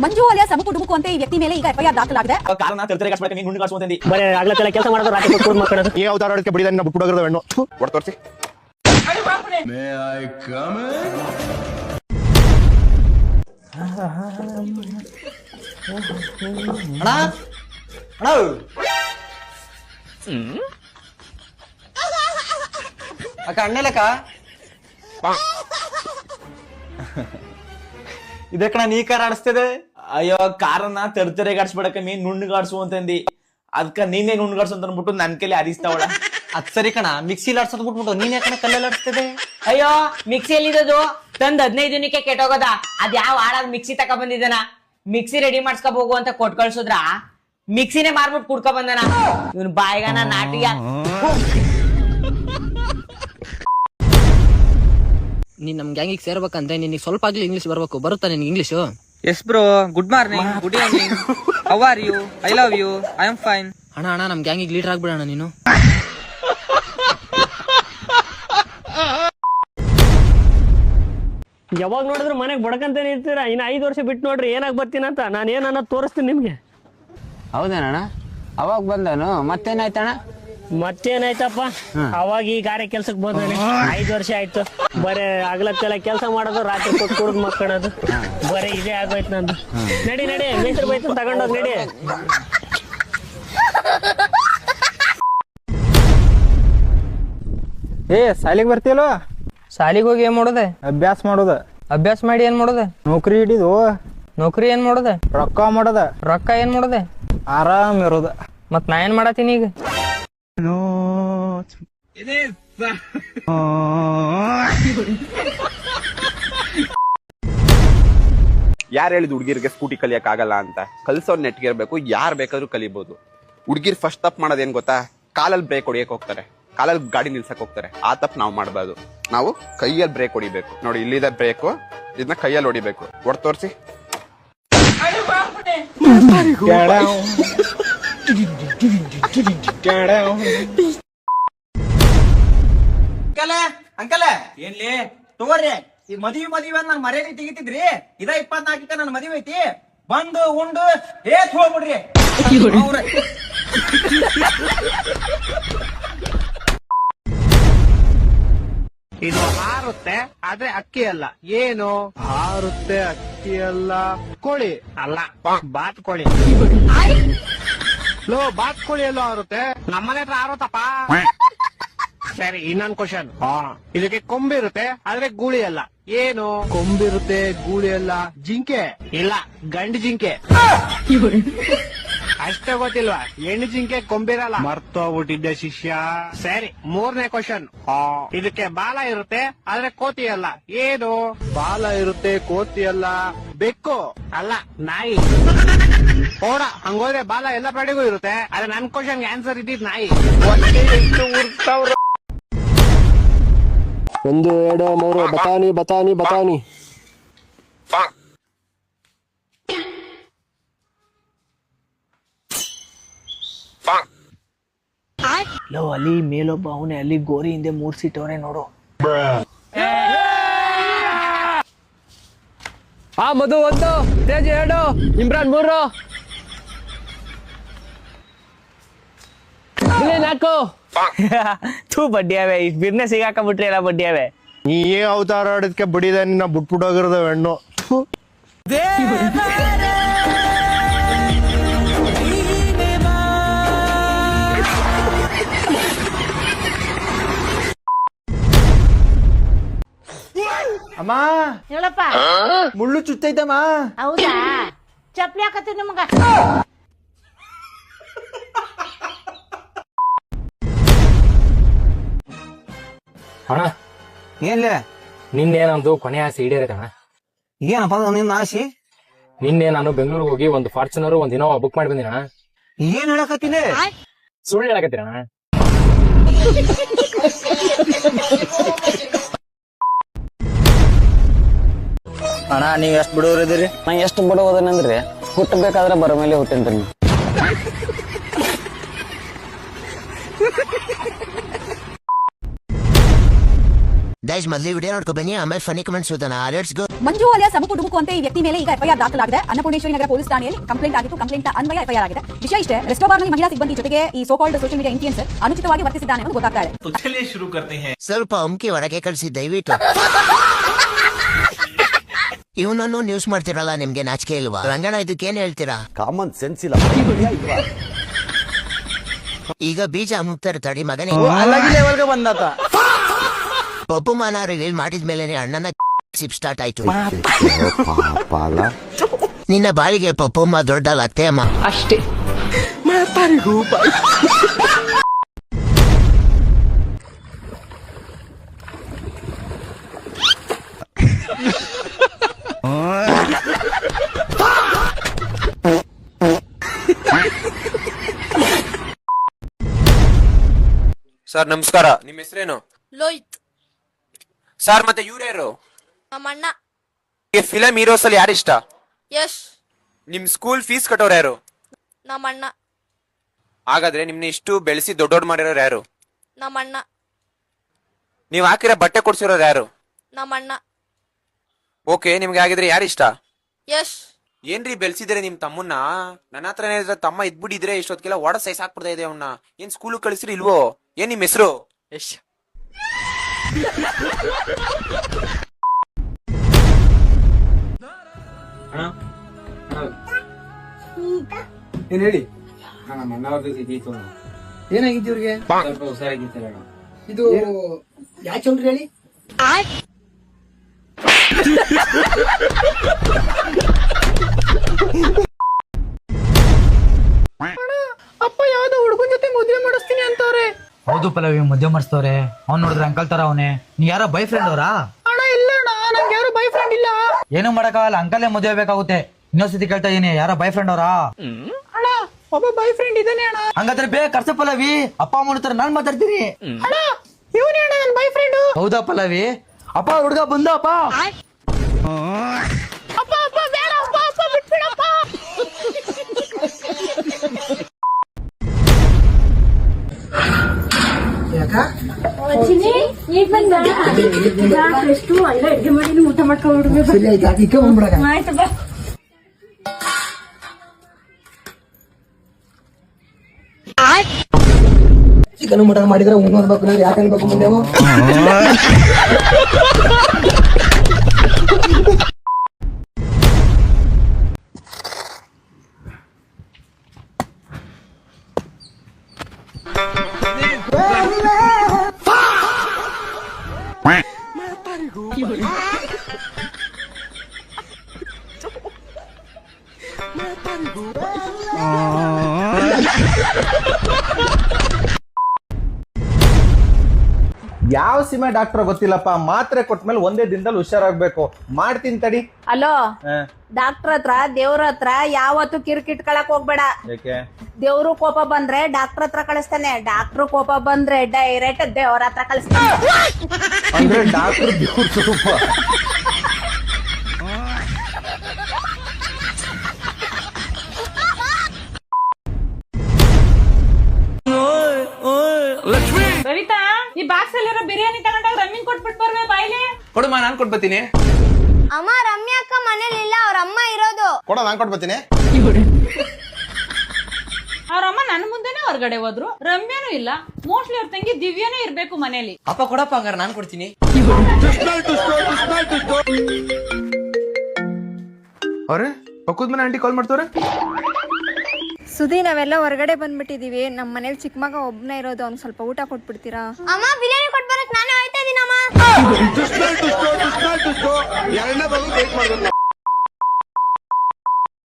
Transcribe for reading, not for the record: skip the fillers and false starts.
ಮಂಜು ಅಲಿಯಾ ಸಮುಕು ಡುಮುಕು ಅಂತ ಈ ವ್ಯಕ್ತಿ ಮೇಲೆ ಈಗ ಎಫ್ಐಆರ್ ದಾಖಲಾಗಿದೆ. ಕಾರಣ ತರ್ತಾರೆ ಕಟ್ಸ್ಬೇಕು ನೀನು ಗುಂಡು ಕಾಡ್ಸುವಂತಂದಿ ಬರೇ ಆಗ್ಲತ್ತಲ್ಲ ಕೆಲಸ ಮಾಡೋದು ರಾತ್ರಿ ಕೂತ್ಕೊಂಡು ಮಕ್ಕಳದು ಈ ಅವತಾರ ಆಡಕ್ಕೆ ಬಿಡಿದಾನೆ ಬಿಟ್ಬಿಡೋಗ್ರದ ಹೆಣ್ಣು ಹೊಡ್ ತೋರಿಸಿ. ಅಕ್ಕ ಅಣ್ಣಲಕ್ಕ ಇದ್ರ ಕಣ ನೀ ಕಾರ್ ಆಡಿಸ್ತದೆ. ಅಯ್ಯೋ ಕಾರನ್ನ ತರ್ತಾರೆ ಗಾಡ್ಸ್ಬೇಡಕ್ಕ ನೀನ್ ನುಣ್ಣು ಗಾಡ್ಸು ಅಂತಂದಿ. ಅದ್ಕ ನೀನೇ ನುಣ್ಣು ಗಾಡ್ಸು ಅಂತ ಅನ್ಬಿಟ್ಟು ನನ್ ಕೈಲಿ ಅರಿಸ್ತಾವಳ. ಅದ್ ಸರಿ ಕಣ ಮಿಕ್ಸಿಲಿ ಆಡ್ಸೋದ್ ಬಿಟ್ಬಿಟ್ಟು ನೀನ್ ಯಾಕಣ ಕಲ್ಲಲ್ಲಿ ಆಡಿಸ್ತದೆ. ಅಯ್ಯೋ ಮಿಕ್ಸಿಯಲ್ಲಿ ಇರೋದು ತಂದ್ 15 ದಿನಕ್ಕೆ ಕೆಟ್ಟೋಗೋದ. ಅದ್ ಯಾವ ಆಡಾದ್ ಮಿಕ್ಸಿ ತಕ ಬಂದಿದ್ದಾನ. ಮಿಕ್ಸಿ ರೆಡಿ ಮಾಡ್ಸ್ಕೊಬ ಹೋಗು ಅಂತ ಕೊಟ್ ಕಳ್ಸುದ್ರ ಮಿಕ್ಸಿನೇ ಮಾರ್ಬಿಟ್ಟು ಕುಡ್ಕೊ ಬಂದನ. ಇವನ್ ಬಾಯಿಗಾನ ನಾಟಿಯ. ನೀನ್ ನಮ್ ಗ್ಯಾಂಗಿಗೆ ಸೇರ್ಬೇಕಂದ್ರೆ ನಿನಗೆ ಸ್ವಲ್ಪ ಆಗ್ಲಿ ಇಂಗ್ಲಿಷ್ ಬರ್ಬೇಕು. ಬರುತ್ತಾ ನಿನ್ಗೆ English? Yes bro, good morning, good evening, how are you, I love you, I am fine. ಅಣ್ಣ ನಮ್ ಗ್ಯಾಂಗಿಗೆ ಲೀಡರ್ ಆಗ್ಬಿಡೋಣ ನೀನು. ಯಾವಾಗ ನೋಡಿದ್ರು ಮನೆಗ್ ಬಡ್ಕಂತಾನೆ ಇರ್ತೀರಾ. ಇನ್ನು 5 ವರ್ಷ ಬಿಟ್ಟು ನೋಡ್ರಿ ಏನಾಗ್ ಬರ್ತೀನಂತ ನಾನು ಏನನ್ನ ತೋರಿಸ್ತೀನಿ ನಿಮ್ಗೆ. ಹೌದೇನಣ್ಣ? ಅವಾಗ ಬಂದನು ಮತ್ತೇನಾಯ್ತಣ್ಣ? ಮತ್ತೇನಾಯ್ತಪ್ಪ, ಅವಾಗ ಈ ಗಾರೆ ಕೆಲ್ಸಕ್ಕೆ ಬಂದಾನೆ. 5 ವರ್ಷ ಆಯ್ತು. ಬರೇ ಆಗ್ಲತ್ತೆಲ್ಲ ಕೆಲಸ ಮಾಡೋದು, ರಾತ್ರಿ ಕೊಟ್ಟು ಕುಡ್ದು ಮಕ್ಕಳೋದು, ಬರೀ ಇದೇ ಆಗೋಯ್ತು ನಂದು. ನಡಿ ಮೇಸ್ತ್ರಿ ಬೈತು ತಗೊಂಡೋಗ್ ನಡಿ. ಸಾಲಿಗೆ ಬರ್ತೀಯಲ್ವ? ಶಾಲಿಗೆ ಹೋಗಿ ಏನ್ ಮಾಡೋದೆ? ಅಭ್ಯಾಸ ಮಾಡೋದ. ಅಭ್ಯಾಸ ಮಾಡಿ ಏನ್ ಮಾಡೋದೆ? ನೌಕರಿ ಹಿಡಿದು ನೌಕರಿ ಏನ್ ಮಾಡೋದೆ? ರೊಕ್ಕ ಮಾಡೋದ. ರೊಕ್ಕ ಏನ್ ಮಾಡೋದೆ? ಆರಾಮ್ ಇರೋದ. ಮತ್ ನಾ ಏನ್ ಮಾಡತ್ತೀನಿ ಈಗ? ಯಾರು ಹೇಳಿದ್ ಹುಡುಗಿರಿಗೆ ಸ್ಕೂಟಿ ಕಲಿಯಕ್ ಆಗಲ್ಲ ಅಂತ? ಕಲ್ಸೋರ್ ನೆಟ್ಗಿರ್ಬೇಕು, ಯಾರು ಬೇಕಾದ್ರೂ ಕಲಿಬಹುದು. ಹುಡುಗಿರ್ ಫಸ್ಟ್ ತಪ್ಪು ಮಾಡೋದ್ ಏನ್ ಗೊತ್ತಾ? ಕಾಲಲ್ಲಿ ಬ್ರೇಕ್ ಹೊಡಿಯಕ್ ಹೋಗ್ತಾರೆ, ಕಾಲಲ್ಲಿ ಗಾಡಿ ನಿಲ್ಸಕ್ ಹೋಗ್ತಾರೆ. ಆ ತಪ್ಪು ನಾವು ಮಾಡಬಾರ್ದು. ನಾವು ಕೈಯಲ್ಲಿ ಬ್ರೇಕ್ ಹೊಡಿಬೇಕು. ನೋಡಿ ಇಲ್ಲಿದೆ ಬ್ರೇಕು, ಇದನ್ನ ಕೈಯಲ್ಲಿ ಹೊಡಿಬೇಕು. ಹೊಡ್ ತೋರಿಸಿ. ಅಂಕಲ್ ಏನ್ಲಿ ತಗೋರಿ ಈ ಮದ್ವಿ ನನ್ ಮರ್ಯಾದೆ ತೆಗಿತಿದ್ರಿ. ಇದ 24ಕ್ಕೆ ನನ್ ಮದ್ವಿ ಐತಿ. ಬಂದು ಉಂಡು ಏತ್ ಹೋಗ್ಬಿಡ್ರಿ. ಇದು ಹಾರುತ್ತೆ ಆದ್ರೆ ಅಕ್ಕಿ ಅಲ್ಲ. ಏನು ಹಾರುತ್ತೆ ಅಕ್ಕಿ ಅಲ್ಲ? ಕೋಳಿ ಅಲ್ಲ, ಬಾತ್ ಕೋಳಿ. ಲೋ, ಬಾತ್ ಕೋಳಿ ಎಲ್ಲೋ ಹಾರುತ್ತೆ? ನಮ್ಮನೆ ಹತ್ರ ಹಾರುತ್ತಪ್ಪ. ಸರಿ, ಇನ್ನೊಂದ್ ಕ್ವಶನ್. ಇದಕ್ಕೆ ಕೊಂಬಿರುತ್ತೆ ಆದ್ರೆ ಗೂಳಿ ಅಲ್ಲ. ಏನು ಕೊಂಬಿರುತ್ತೆ ಗೂಳಿ ಅಲ್ಲ? ಜಿಂಕೆ ಇಲ್ಲ, ಗಂಡು ಜಿಂಕೆ. ಅಷ್ಟೇ ಗೊತ್ತಿಲ್ವಾ? ಹೆಣ್ಣು ಜಿಂಕೆ ಕೊಂಬಿರಲ್ಲ. ಮರ್ತೋಗ್ಬಿಟ್ಟಿದ್ದೆ ಶಿಷ್ಯ. ಸರಿ, 3ನೇ ಕ್ವಶನ್. ಇದಕ್ಕೆ ಬಾಲ ಇರುತ್ತೆ ಆದ್ರೆ ಕೋತಿ ಅಲ್ಲ. ಏನು ಬಾಲ ಇರುತ್ತೆ ಕೋತಿ ಅಲ್ಲ? ಬೆಕ್ಕು ಅಲ್ಲ, ನಾಯಿ. ಓಡ, ಹಂಗೋದ್ರೆ ಬಾಲ ಎಲ್ಲ ಪ್ರಾಣಿಗೂ ಇರುತ್ತೆ ಆದ್ರೆ ನನ್ ಕ್ವಶನ್ಗೆ ಆನ್ಸರ್ ಇದ್ದಿದ್ ನಾಯಿ. 1 2 3 ಬಟಾಣಿ ಬಟಾಣಿ ಬಟಾಣಿ. ಲೋ, ಅಲ್ಲಿ ಮೇಲೊಬ್ಬ ಅವನೇ, ಅಲ್ಲಿ ಗೋರಿ ಹಿಂದೆ 3 ಸೀಟ್ ಅವನೇ ನೋಡು. ಮಧು 1, ತೇಜ್ 2, ಇಮ್ರಾನ್ 3, 4. ತೂ ಬಡ್ಡಿಯಾವೆ, ಈ ಬಿರ್ನೆ ಸಿಗಾಕಬಿಟ್ರಿ ಎಲ್ಲ ಬಡ್ಡಿಯಾವೆ. ನೀ ಅವತಾರ ಆಡಕ್ಕೆ ಬಿಡಿದಾನೆ ಬಿಟ್ಬಿಡೋಗ್ರದ ಹೆಣ್ಣು. ಅಮ್ಮ, ಹೇಳಪ್ಪ. ಮುಳ್ಳು ಚುತ್ತೈತಮ್ಮ. ಹೌದಾ? ಚಪ್ಲಿ ಹಾಕತ್ತೀನಿ ನಿಮಗ. ಅಣ್ಣ ಏನ್ಲೇ? ನಿನ್ನೆ ನಂದು ಕೊನೆ ಆಸೆ ಈಡೇರೈತಣ್ಣ. ಏನಪ್ಪ ನಿನ್ನ ಆಸೆ? ನಿನ್ನೆ ನಾನು ಬೆಂಗಳೂರಿಗೆ ಹೋಗಿ ಒಂದು ಫಾರ್ಚುನರ್ ಒಂದು ಇನೋವಾ ಬುಕ್ ಮಾಡಿ ಬಂದಿನ. ಏನ್ ಹೇಳಕತ್ತೀನಿ? ಸುಳ್ಳು ಹೇಳಕತ್ತೀರಣ್ಣ. ಅಣ್ಣ, ನೀವ್ ಎಷ್ಟ್ ಬಿಡೋರಿದ್ದೀರಿ? ನಾ ಎಷ್ಟು ಬಿಡೋದನಂದ್ರಿ, ಹುಟ್ಟಬೇಕಾದ್ರೆ ಬರೋ ಮೇಲೆ ಹುಟ್ಟೇನ್ರಿ. ಗೈಸ್ ಮೊದಲೇ ವಿಡಿಯೋ ನೋಡ್ಕೊ ಬನ್ನಿ, ಆಮೇಲೆ ಫನಿ ಕಮೆಂಟ್ಸ್ ಓದೋಣ. Let's go. ಮಂಜು ಅಲಿಯಾಸ್ ಅಮುಕು ಡುಮುಕು ಅಂತ ಈ ವ್ಯಕ್ತಿ ಮೇಲೆ ಈಗ ಎಫ್ಐಆರ್ ದಾಖಲಾಗಿದೆ. ಅನ್ನಪೂರ್ಣೇಶ್ವರಿ ನಗರ ಪೊಲೀಸ್ ಠಾಣೆಯಲ್ಲಿ ಕಂಪ್ಲೇಂಟ್ ಆಗಿತ್ತು. ಕಂಪ್ಲೇಂಟ್ ಅನ್ವಯ ಎಫ್ಐಆರ್ ಆಗಿದೆ. ವಿಷಯ ಇಷ್ಟೇ, ರೆಸ್ಟೋರೆಂಟ್ನಲ್ಲಿ ಮಹಿಳಾ ಸಿಬ್ಬಂದಿ ಜೊತೆಗೆ ಈ ಸೋಕಾಲ್ಡ್ ಸೋಷಿಯಲ್ ಮೀಡಿಯಾ ಇನ್ಫ್ಲುಯೆನ್ಸರ್ ಅನುಚಿತವಾಗಿ ವರ್ತಿಸಿದ್ದಾನೆ ಅಂತ ಗೊತ್ತಾಗ್ತಾ ಇದೆ. ಸ್ವಲ್ಪ ಅಮ್ಕಿ ಹೊರಗೆ ಕಳಿಸಿ ದಯವಿಟ್ಟು. ಇವನನ್ನು ನ್ಯೂಸ್ ಮಾಡ್ತಿರಲ್ಲ, ನಿಮ್ಗೆ ನಾಚಿಕೆ ಇಲ್ವಾ? ರಂಗಣ್ಣ ಇದಕ್ಕೇನ್ ಹೇಳ್ತೀರಾ? ಕಾಮನ್ ಸೆನ್ಸ್ ಇಲ್ಲ. ಈಗ ಬೀಜ ಅಮುಕ್ತಾರೆ ತಡಿ ಮಗನೇ. ಲೆವೆಲ್ಗೆ ಬಂದಾತ. ಪಪ್ಪುಮಾನ ರಿವೀಲ್ ಮಾಡಿದ್ಮೇಲೆ ಅಣ್ಣನ ಸಿಪ್ ಸ್ಟಾರ್ಟ್ ಆಯ್ತು. ನಿನ್ನ ಬಾಯಿಗೆ ಪಪ್ಪಮ್ಮ ದೊಡ್ಡಲ್ಲ ಅತ್ತೆ ಅಮ್ಮ ಅಷ್ಟೇ. ಸರ್ ನಮಸ್ಕಾರ, ನಿಮ್ಮ ಹೆಸರೇನು? ಲೋಹಿತ್. ಸರ್ ಮತ್ತೆ ಇವ್ರ್ಯಾರು? ನಮ್ಮ ಅಣ್ಣ. ಫಿಲಂ ಹೀರೋಸ್ ಅಲ್ಲಿ ಯಾರು ಇಷ್ಟ? ಯಶ್. ನಿಮ್ ಸ್ಕೂಲ್ ಫೀಸ್ ಕಟ್ಟೋರು ಯಾರು? ನಮ್ಮ ಅಣ್ಣ. ಹಾಗಾದ್ರೆ ನಿಮ್ನ ಇಷ್ಟು ಬೆಳೆಸಿ ದೊಡ್ಡೋಡ್ ಮಾಡಿರೋರು ಯಾರು? ನಮ್ಮ ಅಣ್ಣ. ನೀವ್ ಹಾಕಿರೋ ಬಟ್ಟೆ ಕೊಡ್ಸಿರೋರು ಯಾರು? ನಮ್ಮ ಅಣ್ಣ. ಓಕೆ, ನಿಮ್ಗೆ ಆಗಿದ್ರೆ ಯಾರು ಇಷ್ಟ? ಯಶ್. ಏನ್ರಿ ಬೆಳೆಸಿದ್ರೆ ನಿಮ್ ತಮ್ಮನ್ನ? ನನ್ನ ಹತ್ರ ಏನಾದ್ರೆ ತಮ್ಮ ಇದ್ಬಿಟ್ಟಿದ್ರೆ ಇಷ್ಟೊತ್ತಿಗೆಲ್ಲ ಒಡ ಸೈಸ್ ಹಾಕ್ಬಿಡ್ತಾ ಇದೆ ಅವನ್ನ. ಏನ್ ಸ್ಕೂಲ್ ಕಳಿಸ್ರಿ ಇಲ್ವೋ? ಏನ್ ನಿಮ್ ಹೆಸರು? ಯಶ್. ಏನ್ ಹೇಳಿ? ಏನಾಗಿತ್ತು ಇವ್ರಿಗೆ? ಇದು ಯಾಕೆ ಚೌಲ್ರಿ ಹೇಳಿ? ಅಪ್ಪ ಯಾವ್ದೋ ಹುಡುಗನ ಜೊತೆ ಮದುವೆ ಮಾಡಿಸ್ತೀನಿ ಅಂತವ್ರೆ. ಹೌದು ಪಲ್ಲವಿ, ಮದುವೆ ಮಾಡಿಸ್ತವ್ರೆ. ಅವ್ನ್ ನೋಡಿದ್ರೆ ಅಂಕಲ್ ತರ ಅವನೇ. ನೀ ಯಾರೋ ಬಾಯ್ ಫ್ರೆಂಡ್ ಅವರಾ? ಅಣ್ಣ ಇಲ್ಲ ಅಣ್ಣ, ನಂಗೆ ಯಾರು ಬಾಯ್ ಫ್ರೆಂಡ್ ಇಲ್ಲ. ಏನು ಮಾಡಕ್ಕಾಗಲ್ಲ, ಅಂಕಲ್ಲೇ ಮದುವೆ ಬೇಕಾಗುತ್ತೆ. ಇನ್ನೊಂದ್ಸತಿ ಕೇಳ್ತಾ ಇದೀನಿ, ಯಾರೋ ಬಾಯ್ ಫ್ರೆಂಡ್ ಅವರಾ? ಅಣ್ಣ ಒಬ್ಬ ಬಾಯ್ ಫ್ರೆಂಡ್ ಇದ್ದಾನೆ ಅಣ್ಣ. ಹಂಗಾದ್ರೆ ಬೇಗ ಕರ್ಸ ಪಲ್ಲವಿ, ಅಪ್ಪ ಅಮ್ಮ ಹತ್ರ ನಾನ್ ಮಾತಾಡ್ತೀನಿ. ಅಣ್ಣ ಇವನೇ ಅಣ್ಣ ನನ್ನ ಬಾಯ್ ಫ್ರೆಂಡ್. ಹೌದಾ ಪಲ್ಲವಿ? ಅಪ್ಪ ಹುಡುಗ ಬಂದ ಅಪ್ಪ. ಅಪ್ಪ ಅಪ್ಪ ಬೇಡ, ಅಪ್ಪ ಅಪ್ಪ ಬಿಟ್ಬಿಡಪ್ಪ. ಊಟ ಮಾಡ್ಕೊಂಡು ಚಿಕನ್ ಮಟನ್ ಮಾಡಿದ್ರೆ ಉಣ್ಣೋರ್ಬೇಕು, ನಾವು ಯಾಕೆ ಅನ್ಬೇಕು ಮುಂದೆ? ಯಾವ ಸೀಮೆ ಡಾಕ್ಟರ್ ಗೊತ್ತಿಲ್ಲಪ್ಪ, ಮಾತ್ರೆ ಕೊಟ್ಮೇಲೆ ಒಂದೇ ದಿನದಲ್ಲಿ ಹುಷಾರಾಗ್ಬೇಕು. ಮಾಡ್ತೀನಿ ತಡಿ. ಅಲೋ, ಡಾಕ್ಟರ್ ಹತ್ರ ದೇವ್ರ ಹತ್ರ ಯಾವತ್ತು ಕಿರ್ಕಿಟ್ಕೊಳಕ್ ಹೋಗ್ಬೇಡ. ಯಾಕೆ? ದೇವ್ರು ಕೋಪ ಬಂದ್ರೆ ಡಾಕ್ಟರ್ ಹತ್ರ ಕಳಿಸ್ತಾನೆ, ಡಾಕ್ಟ್ರು ಕೋಪ ಬಂದ್ರೆ ಡೈರೆಕ್ಟ್ ದೇವ್ರ ಹತ್ರ ಕಳಿಸ್ತಾನೆ. ಅಂದ್ರೆ ಡಾಕ್ಟರ್ ದೇವ್ರ ಸ್ವರೂಪ. ರವಿತಾ, ಈ ಬಾಕ್ಸ್ ಅಲ್ಲಿರೋ ಬಿರಿಯಾನಿ ತಗೊಂಡಾಗ ರಮ್ಮಿಂಗ್ ಕೊಟ್ಬಿಟ್ಟು ಬರ್ಬೇ ಬಾಯ್ಲಿ. ಕೊಡಮ್ಮ, ನಾನ್ ಕೊಟ್ಬತ್ತೀನಿ. ಅಮ್ಮ ರಮ್ಯಾ ಅಕ್ಕ ಮನೇಲಿ ಇಲ್ಲ, ಅವ್ರ ಅಮ್ಮ ಇರೋದು. ಕೊಡ, ನಾನ್ ಕೊಟ್ಬತ್ತೀನಿ. ಅವ್ರಮ್ಮ ನನ್ ಮುಂದೆನೆ ಹೊರಗಡೆ ಹೋದ್ರು. ರಮ್ಯಾನು ಇಲ್ಲ, ಮೋಸ್ಟ್ಲಿ ಅವ್ರ ತಂಗಿ ದಿವ್ಯಾನೇ ಇರ್ಬೇಕು ಮನೇಲಿ. ಅಪ್ಪ ಕೊಡಪ್ಪ, ಹಂಗಾರೆ ನಾನ್ ಕೊಡ್ತೀನಿ. ಅವ್ರೆ ಪಕ್ಕದ ಮನೆ ಆಂಟಿ ಕಾಲ್ ಮಾಡ್ತವ್ರೆ. ಸುದಿ, ನಾವೆಲ್ಲ ಹೊರಗಡೆ ಬಂದ್ಬಿಟ್ಟಿದೀವಿ. ನಮ್ಮ ಮನೇಲಿ ಚಿಕ್ಕ ಮಗ ಒಬ್ನೇ ಇರೋದು, ಅವ್ನ್ ಸ್ವಲ್ಪ ಊಟ ಕೊಟ್ಬಿಡ್ತೀರಾ? ಅಮ್ಮ ಬಿರಿಯಾನಿ ಕೊಟ್ಬರಕ್ ನಾನೇ ಹೋಯ್ತಾ ಇದೀನಮ್ಮ.